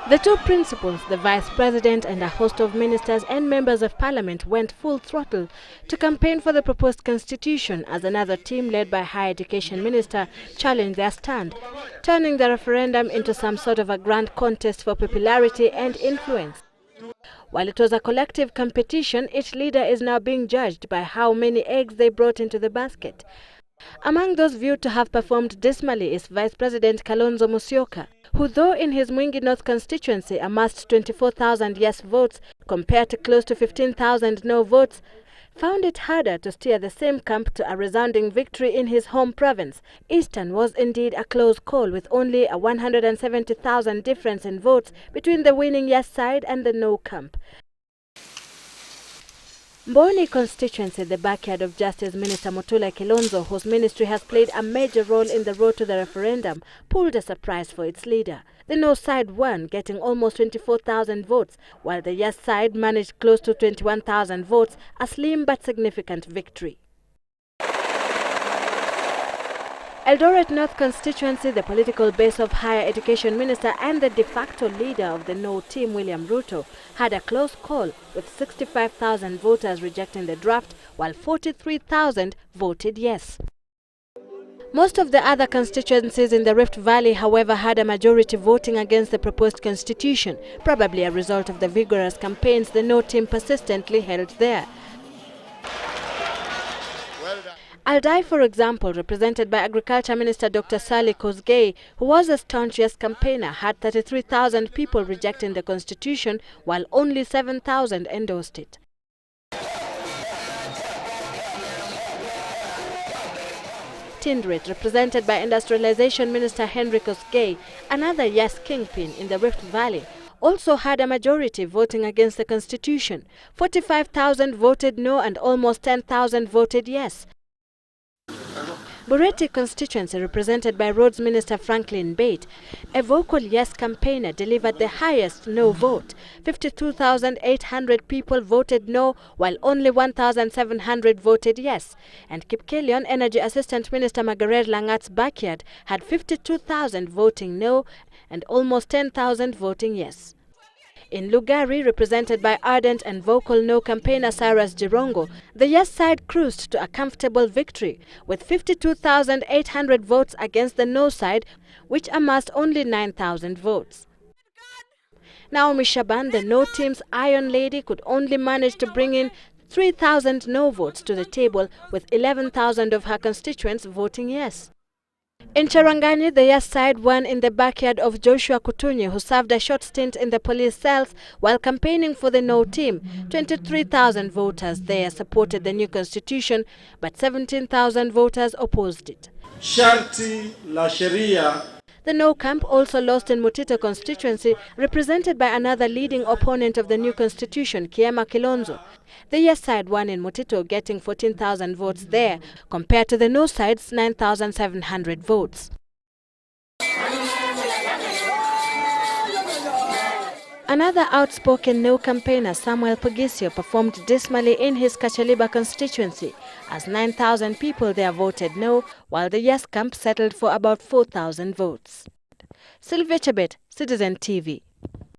The two principals, the Vice President and a host of ministers and members of parliament, went full throttle to campaign for the proposed constitution as another team led by Higher Education Minister challenged their stand, turning the referendum into some sort of a grand contest for popularity and influence. While it was a collective competition, each leader is now being judged by how many eggs they brought into the basket. Among those viewed to have performed dismally is Vice President Kalonzo Musyoka, who, though in his Mwingi North constituency amassed 24,000 yes votes compared to close to 15,000 no votes, found it harder to steer the same camp to a resounding victory in his home province. Eastern was indeed a close call, with only a 170,000 difference in votes between the winning yes side and the no camp. Mboni constituency, the backyard of Justice Minister Mutula Kilonzo, whose ministry has played a major role in the road to the referendum, pulled a surprise for its leader. The no side won, getting almost 24,000 votes, while the yes side managed close to 21,000 votes, a slim but significant victory. Eldoret North constituency, the political base of Higher Education Minister and the de facto leader of the no team, William Ruto, had a close call, with 65,000 voters rejecting the draft, while 43,000 voted yes. Most of the other constituencies in the Rift Valley, however, had a majority voting against the proposed constitution, probably a result of the vigorous campaigns the no team persistently held there. Aldai, for example, represented by Agriculture Minister Dr. Sally Kosgei, who was a staunch yes campaigner, had 33,000 people rejecting the constitution, while only 7,000 endorsed it. Tindrit, represented by Industrialization Minister Henry Kosgei, another yes kingpin in the Rift Valley, also had a majority voting against the constitution. 45,000 voted no and almost 10,000 voted yes. Bureti constituency, represented by Roads Minister Franklin Bate, a vocal yes campaigner, delivered the highest no vote. 52,800 people voted no, while only 1,700 voted yes. And Kipkelion Energy Assistant Minister Margaret Langat's backyard had 52,000 voting no and almost 10,000 voting yes. In Lugari, represented by ardent and vocal no campaigner Cyrus Jirongo, the yes side cruised to a comfortable victory, with 52,800 votes against the no side, which amassed only 9,000 votes. Naomi Shaban, the no team's Iron Lady, could only manage to bring in 3,000 no votes to the table, with 11,000 of her constituents voting yes. In Cherangani, the yes side won in the backyard of Joshua Kutunyi, who served a short stint in the police cells while campaigning for the no team. 23,000 voters there supported the new constitution, but 17,000 voters opposed it. Sharti la sheria. The no camp also lost in Mutito constituency, represented by another leading opponent of the new constitution, Kiema Kilonzo. The yes side won in Mutito, getting 14,000 votes there, compared to the no side's 9,700 votes. Another outspoken no campaigner, Samuel Pugisio, performed dismally in his Kachaliba constituency, as 9,000 people there voted no, while the yes camp settled for about 4,000 votes. Sylvia Chebet, Citizen TV.